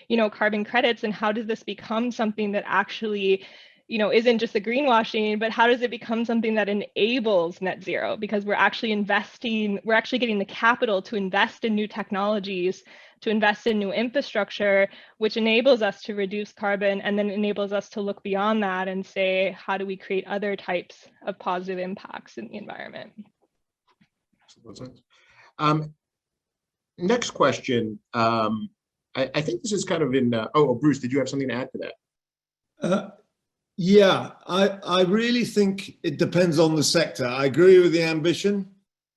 you know, carbon credits, and how does this become something that actually, you know, isn't just a greenwashing, but how does it become something that enables net zero? Because we're actually investing, we're actually getting the capital to invest in new technologies, to invest in new infrastructure, which enables us to reduce carbon, and then enables us to look beyond that and say, how do we create other types of positive impacts in the environment? Next question. I think this is kind of in, Bruce, did you have something to add to that? Yeah, I really think it depends on the sector. I agree with the ambition,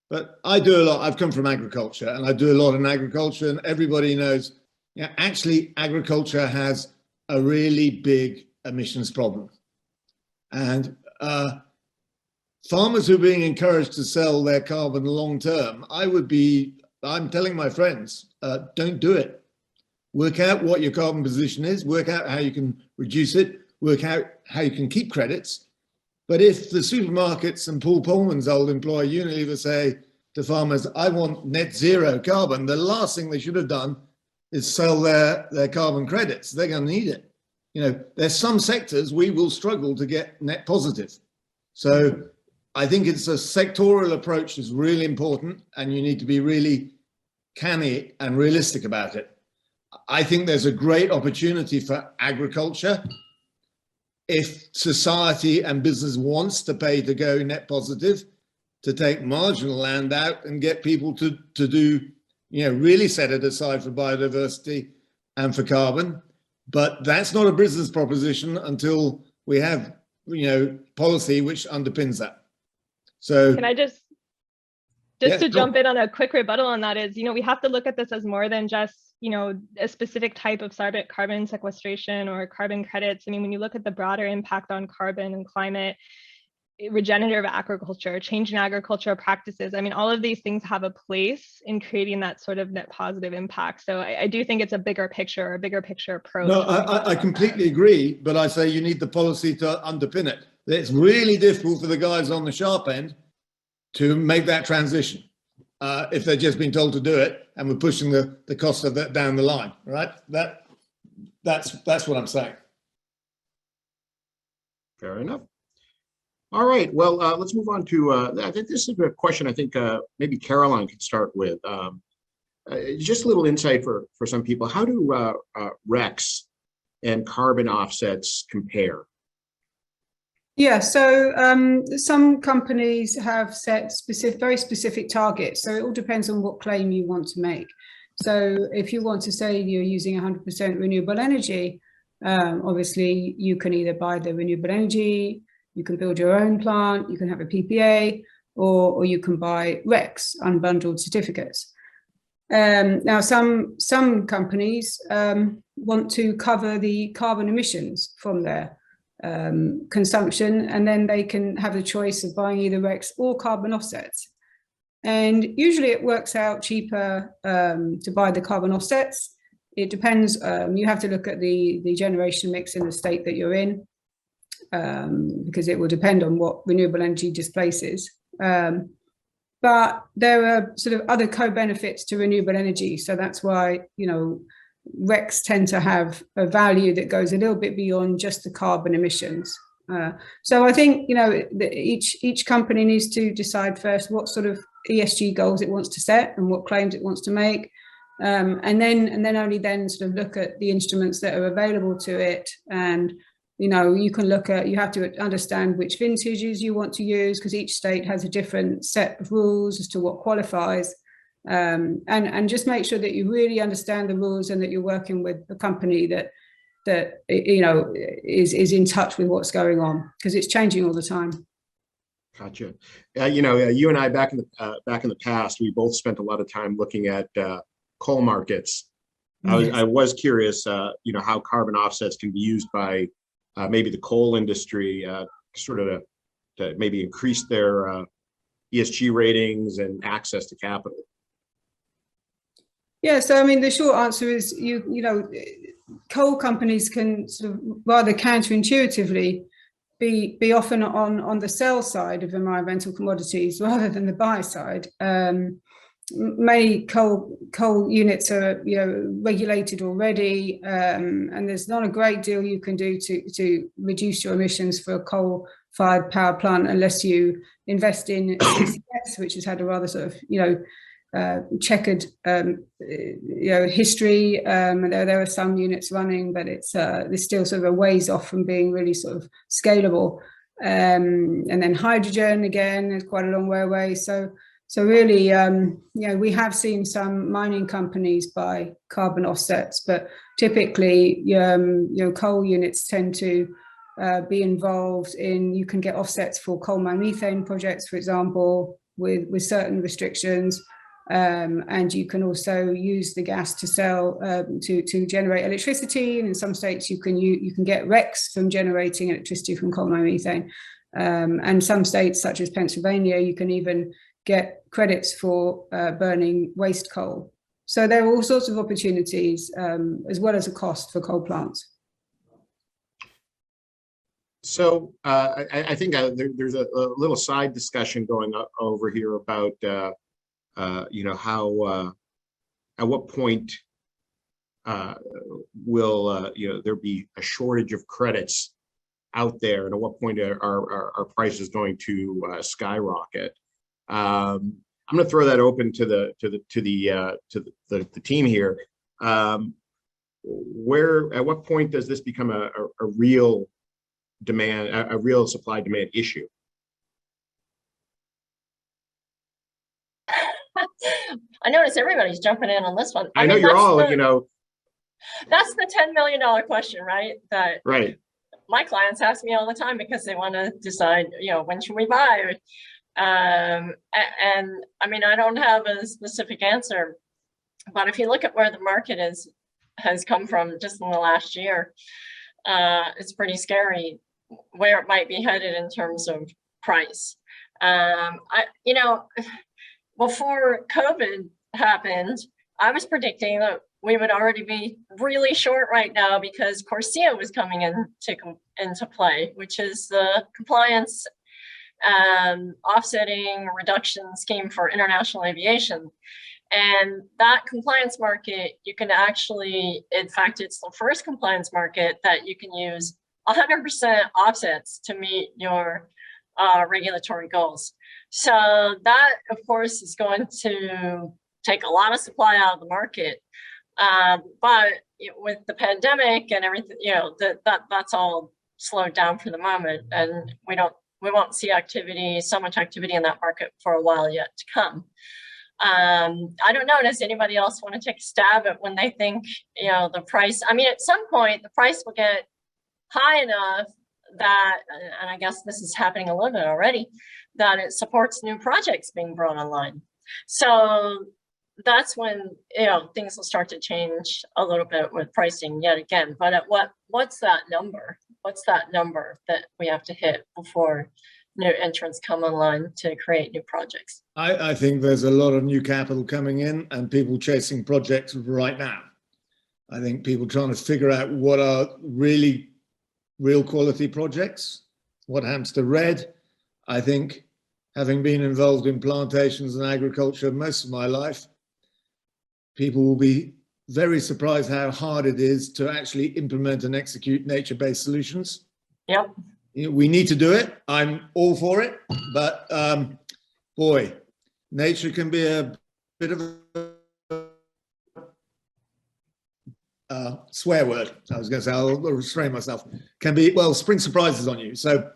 but I do a lot. I've come from agriculture, and I do a lot in agriculture, and everybody knows, yeah, actually agriculture has a really big emissions problem. And farmers who are being encouraged to sell their carbon long term, I'm telling my friends, don't do it. Work out what your carbon position is, work out how you can reduce it, work out how you can keep credits. But if the supermarkets and Paul Pullman's old employer Unilever say to farmers, I want net zero carbon, the last thing they should have done is sell their carbon credits. They're going to need it. You know, there's some sectors we will struggle to get net positive. So I think it's a sectoral approach is really important, and you need to be really canny and realistic about it. I think there's a great opportunity for agriculture. If society and business wants to pay to go net positive, to take marginal land out and get people to do, you know, really set it aside for biodiversity and for carbon. But that's not a business proposition until we have, you know, policy which underpins that. So can I just to jump in on a quick rebuttal on that is, you know, we have to look at this as more than just, you know, a specific type of carbon sequestration or carbon credits. I mean, when you look at the broader impact on carbon and climate, regenerative agriculture, changing agricultural practices, I mean, all of these things have a place in creating that sort of net positive impact. So I do think it's a bigger picture approach. No, I completely agree, but I say you need the policy to underpin it. It's really difficult for the guys on the sharp end to make that transition. If they've just been told to do it, and we're pushing the cost of that down the line, right? That's what I'm saying. Fair enough. All right. Well, let's move on to. I think this is a question. I think maybe Caroline could start with. Just a little insight for some people. How do RECs and carbon offsets compare? Yeah, so some companies have set very specific targets. So it all depends on what claim you want to make. So if you want to say you're using 100% renewable energy, obviously you can either buy the renewable energy, you can build your own plant, you can have a PPA, or you can buy RECs, unbundled certificates. Now, some companies want to cover the carbon emissions from their consumption, and then they can have the choice of buying either RECs or carbon offsets. And usually it works out cheaper to buy the carbon offsets. It depends. You have to look at the generation mix in the state that you're in, because it will depend on what renewable energy displaces. But there are sort of other co-benefits to renewable energy. So that's why, you know, RECs tend to have a value that goes a little bit beyond just the carbon emissions. So I think, you know, each company needs to decide first what sort of ESG goals it wants to set and what claims it wants to make. And then only then sort of look at the instruments that are available to it. And, you know, you have to understand which vintages you want to use, because each state has a different set of rules as to what qualifies. And just make sure that you really understand the rules and that you're working with a company that you know is in touch with what's going on, because it's changing all the time. Gotcha. You know, you and I back in the past, we both spent a lot of time looking at coal markets. I was curious, you know, how carbon offsets can be used by maybe the coal industry, sort of to maybe increase their ESG ratings and access to capital? Yeah, so I mean, the short answer is you know, coal companies can sort of rather counterintuitively be often on the sell side of environmental commodities rather than the buy side. Many coal units are, you know, regulated already, and there's not a great deal you can do to reduce your emissions for a coal-fired power plant unless you invest in CCS, which has had a rather sort of, you know, checkered you know, history. There are some units running, but it's still sort of a ways off from being really sort of scalable. And then hydrogen again is quite a long way away. So really, you know, we have seen some mining companies buy carbon offsets, but typically, you know, coal units tend to be involved in, you can get offsets for coal mine methane projects, for example, with certain restrictions. And you can also use the gas to sell to generate electricity. And in some states, you can get RECs from generating electricity from coal mine methane. And some states, such as Pennsylvania, you can even get credits for burning waste coal. So there are all sorts of opportunities, as well as a cost for coal plants. So I think there's a little side discussion going over here about you know, how at what point will you know, there be a shortage of credits out there, and at what point are prices going to skyrocket? I'm going to throw that open to the team here. At what point does this become a real demand, a real supply demand issue? I notice everybody's jumping in on this one. I know, you're all, you know. That's the $10 million question, right? That right. My clients ask me all the time because they want to decide, you know, when should we buy? And I mean, I don't have a specific answer, but if you look at where the market has come from just in the last year, it's pretty scary where it might be headed in terms of price. You know, before COVID happened, I was predicting that we would already be really short right now because CORSIA was coming into play, which is the compliance offsetting reduction scheme for international aviation. And that compliance market, you can actually, in fact, it's the first compliance market that you can use 100% offsets to meet your regulatory goals. So that, of course, is going to take a lot of supply out of the market. But with the pandemic and everything, you know, that's all slowed down for the moment, and we won't see so much activity in that market for a while yet to come. I don't know, does anybody else want to take a stab at when they think, you know, the price? I mean, at some point, the price will get high enough that, and I guess this is happening a little bit already, that it supports new projects being brought online. So that's when, you know, things will start to change a little bit with pricing yet again. But at what's that number? What's that number that we have to hit before new entrants come online to create new projects? I think there's a lot of new capital coming in and people chasing projects right now. I think people trying to figure out what are really real quality projects, what happens to red. I think, having been involved in plantations and agriculture most of my life, people will be very surprised how hard it is to actually implement and execute nature-based solutions. Yep. We need to do it. I'm all for it, but boy, nature can be a bit of a swear word. I was going to say, I'll restrain myself. Can be, well, spring surprises on you. So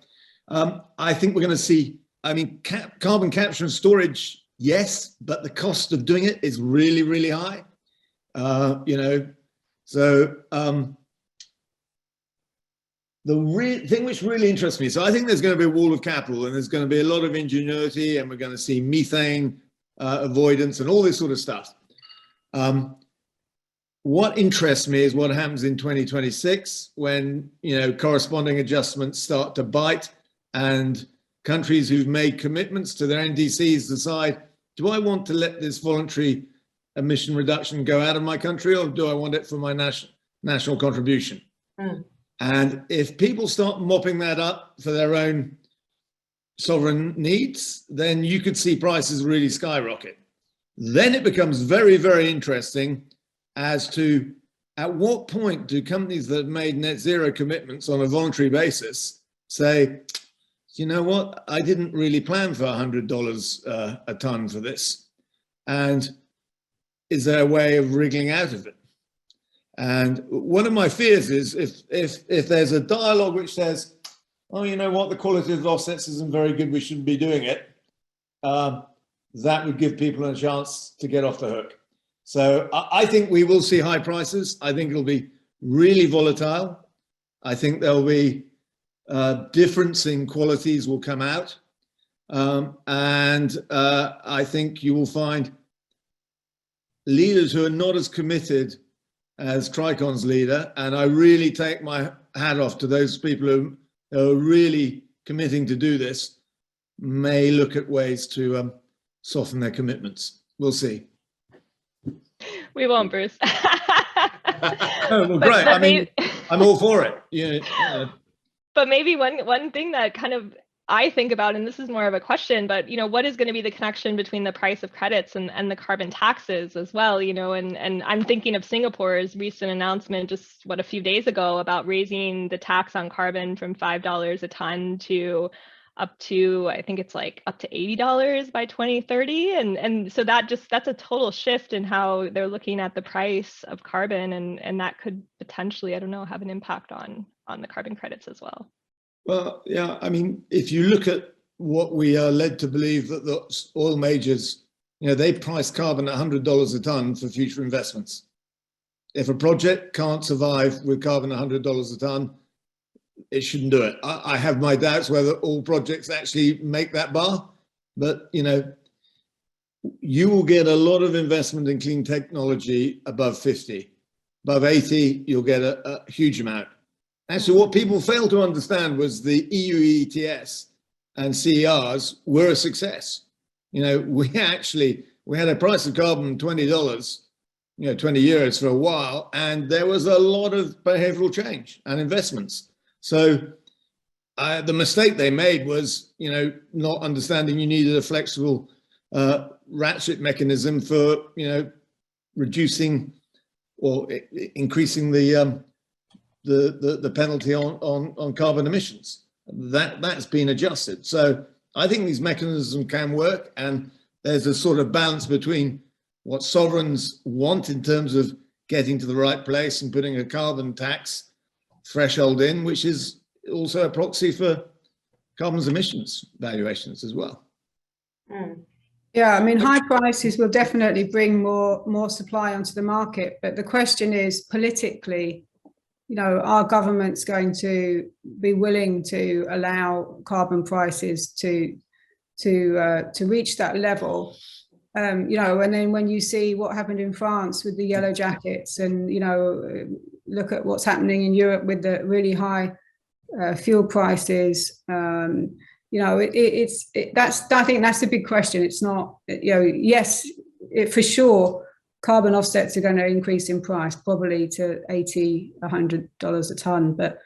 I think we're going to see, I mean, carbon capture and storage, yes, but the cost of doing it is really, really high. You know, so the thing which really interests me, so I think there's going to be a wall of capital and there's going to be a lot of ingenuity and we're going to see methane avoidance and all this sort of stuff. what interests me is what happens in 2026 when, corresponding adjustments start to bite and countries who've made commitments to their NDCs decide, do I want to let this voluntary emission reduction go out of my country, or do I want it for my national contribution? And if people start mopping that up for their own sovereign needs, then you could see prices really skyrocket. Then it becomes very, very interesting as to at what point do companies that have made net zero commitments on a voluntary basis say, you know what, I didn't really plan for $100 a ton for this. And is there a way of wriggling out of it? And one of my fears is if there's a dialogue which says, oh, you know what, the quality of the offsets isn't very good, we shouldn't be doing it, that would give people a chance to get off the hook. So I think we will see high prices. I think it'll be really volatile. I think there'll be difference in qualities will come out. And I think you will find leaders who are not as committed as Tricon's leader. And I really take my hat off to those people who are really committing to do this, may look at ways to soften their commitments. We'll see. We won't, Bruce. Oh, well, great. I mean, I'm all for it. Yeah. But maybe one thing that kind of I think about, and this is more of a question, but what is going to be the connection between the price of credits and the carbon taxes as well? And I'm thinking of Singapore's recent announcement just a few days ago about raising the tax on carbon from $5 a ton to up to, I think it's like up to $80 by 2030. And so that's a total shift in how they're looking at the price of carbon, and that could potentially, I don't know, have an impact on the carbon credits as well. Well, yeah, I mean, if you look at what we are led to believe that the oil majors, they price carbon at $100 a ton for future investments. If a project can't survive with carbon $100 a ton, it shouldn't do it. I have my doubts whether all projects actually make that bar, but you will get a lot of investment in clean technology above 50. Above 80, you'll get a huge amount. Actually, what people failed to understand was the EU ETS and CERs were a success. We had a price of carbon $20, 20 euros for a while, and there was a lot of behavioral change and investments. So the mistake they made was, not understanding you needed a flexible ratchet mechanism for, reducing or increasing the penalty on carbon emissions. That's been adjusted. So I think these mechanisms can work, and there's a sort of balance between what sovereigns want in terms of getting to the right place and putting a carbon tax threshold in, which is also a proxy for carbon emissions valuations as well. Yeah, I mean, high prices will definitely bring more supply onto the market, but the question is politically, are governments going to be willing to allow carbon prices to reach that level? And then when you see what happened in France with the yellow jackets, and look at what's happening in Europe with the really high fuel prices, I think that's the big question. It's not, yes, for sure, carbon offsets are going to increase in price, probably to $80, $100 a ton. But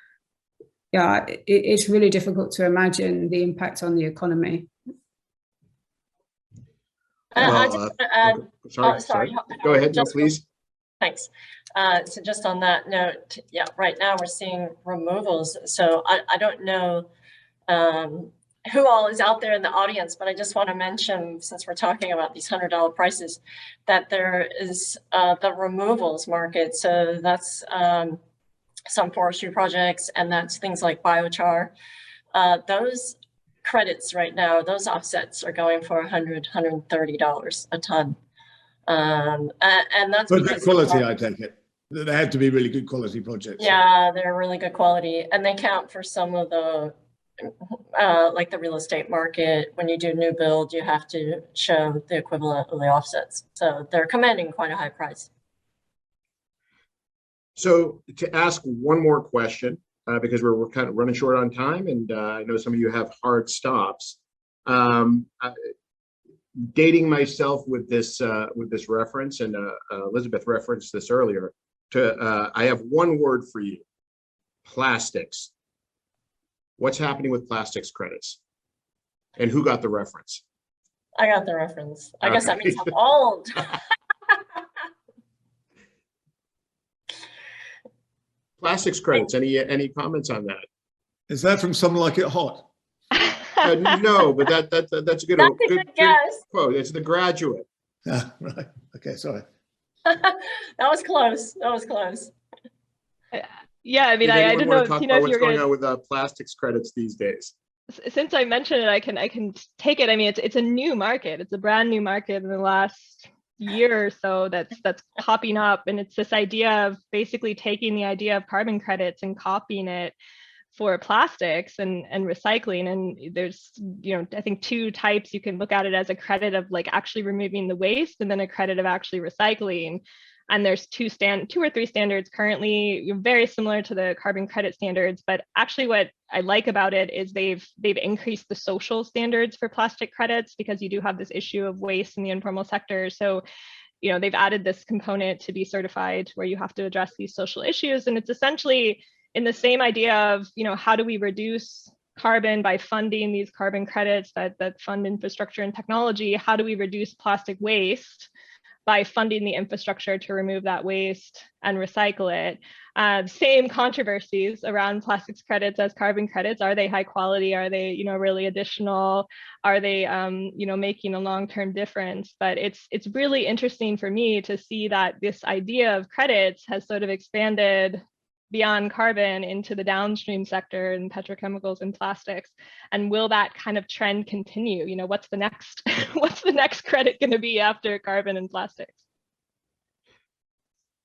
yeah, it's really difficult to imagine the impact on the economy. I just want to add, sorry. Go ahead, no, please. Thanks. So just on that note, yeah, right now we're seeing removals. So I don't know who all is out there in the audience, but I just want to mention, since we're talking about these $100 prices, that there is the removals market. So that's some forestry projects, and that's things like biochar. Those credits right now, those offsets are going for $100, $130 a ton. And that's but good quality, I take it. They have to be really good quality projects. Yeah, they're really good quality, and they count for some of the like the real estate market. When you do new build, you have to show the equivalent of the offsets. So they're commanding quite a high price. So to ask one more question, because we're kind of running short on time, and I know some of you have hard stops. Dating myself with this reference, and Elizabeth referenced this earlier. I have one word for you: plastics. What's happening with plastics credits? And who got the reference? I got the reference. I All guess right. that means I'm old. Plastics credits. Any comments on that? Is that from Some Like It Hot? No, but that's a good, That's a good guess. quote. It's The Graduate. Ah, right. Okay, sorry. That was close. That was close. Yeah, I mean, Did I anyone don't want know to talk if you know about if what's you're going gonna. on with plastics credits these days? Since I mentioned it, I can take it. I mean, it's a new market. It's a brand new market in the last year or so that's popping up, and it's this idea of basically taking the idea of carbon credits and copying it for plastics and recycling. And there's, I think 2 types. You can look at it as a credit of like actually removing the waste, and then a credit of actually recycling. And there's 2 or 3 standards currently, very similar to the carbon credit standards. But actually what I like about it is they've increased the social standards for plastic credits, because you do have this issue of waste in the informal sector. So, they've added this component to be certified where you have to address these social issues. And it's essentially in the same idea of, how do we reduce carbon by funding these carbon credits that fund infrastructure and technology? How do we reduce plastic waste by funding the infrastructure to remove that waste and recycle it? Same controversies around plastics credits as carbon credits. Are they high quality? Are they, really additional? Are they, making a long-term difference? But it's really interesting for me to see that this idea of credits has sort of expanded beyond carbon into the downstream sector and petrochemicals and plastics. And will that kind of trend continue? What's the next credit going to be after carbon and plastics?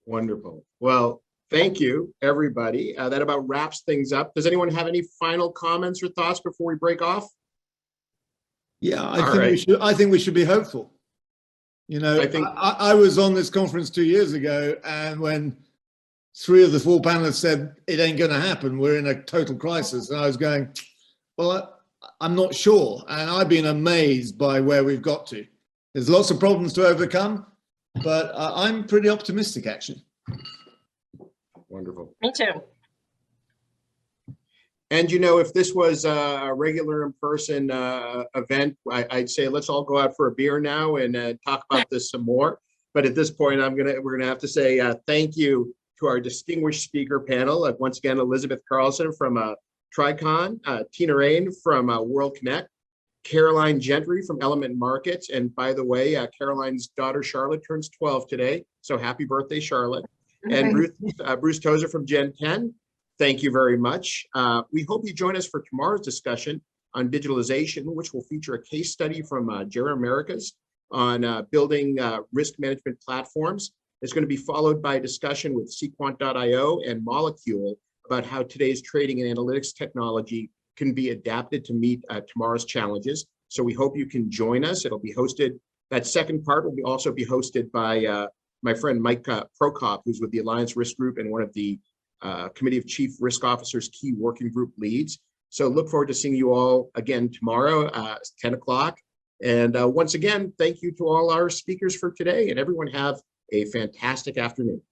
Wonderful. Well, thank you, everybody. That about wraps things up. Does anyone have any final comments or thoughts before we break off? Yeah, I think we should be hopeful. I was on this conference 2 years ago, and when 3 of the 4 panelists said it ain't going to happen, we're in a total crisis, and I was going, well, I'm not sure. And I've been amazed by where we've got to. There's lots of problems to overcome, but I'm pretty optimistic, actually. Wonderful. Me too. And if this was a regular in-person event, I'd say let's all go out for a beer now and talk about this some more. But at this point, we're gonna have to say thank you to our distinguished speaker panel. Once again, Elizabeth Carlson from Tricon, Tina Reine from World Kinect, Caroline Gentry from Element Markets. And by the way, Caroline's daughter, Charlotte, turns 12 today. So happy birthday, Charlotte. And Bruce Tozer from Gen10. Thank you very much. We hope you join us for tomorrow's discussion on digitalization, which will feature a case study from Jera Americas on building risk management platforms. It's going to be followed by a discussion with Sequant.io and Molecule about how today's trading and analytics technology can be adapted to meet tomorrow's challenges. So we hope you can join us. It'll be hosted, that second part will also be hosted by my friend Mike Prokop, who's with the Alliance Risk Group and one of the Committee of Chief Risk Officers key working group leads. So look forward to seeing you all again tomorrow, 10 o'clock. And once again, thank you to all our speakers for today, and everyone have a fantastic afternoon.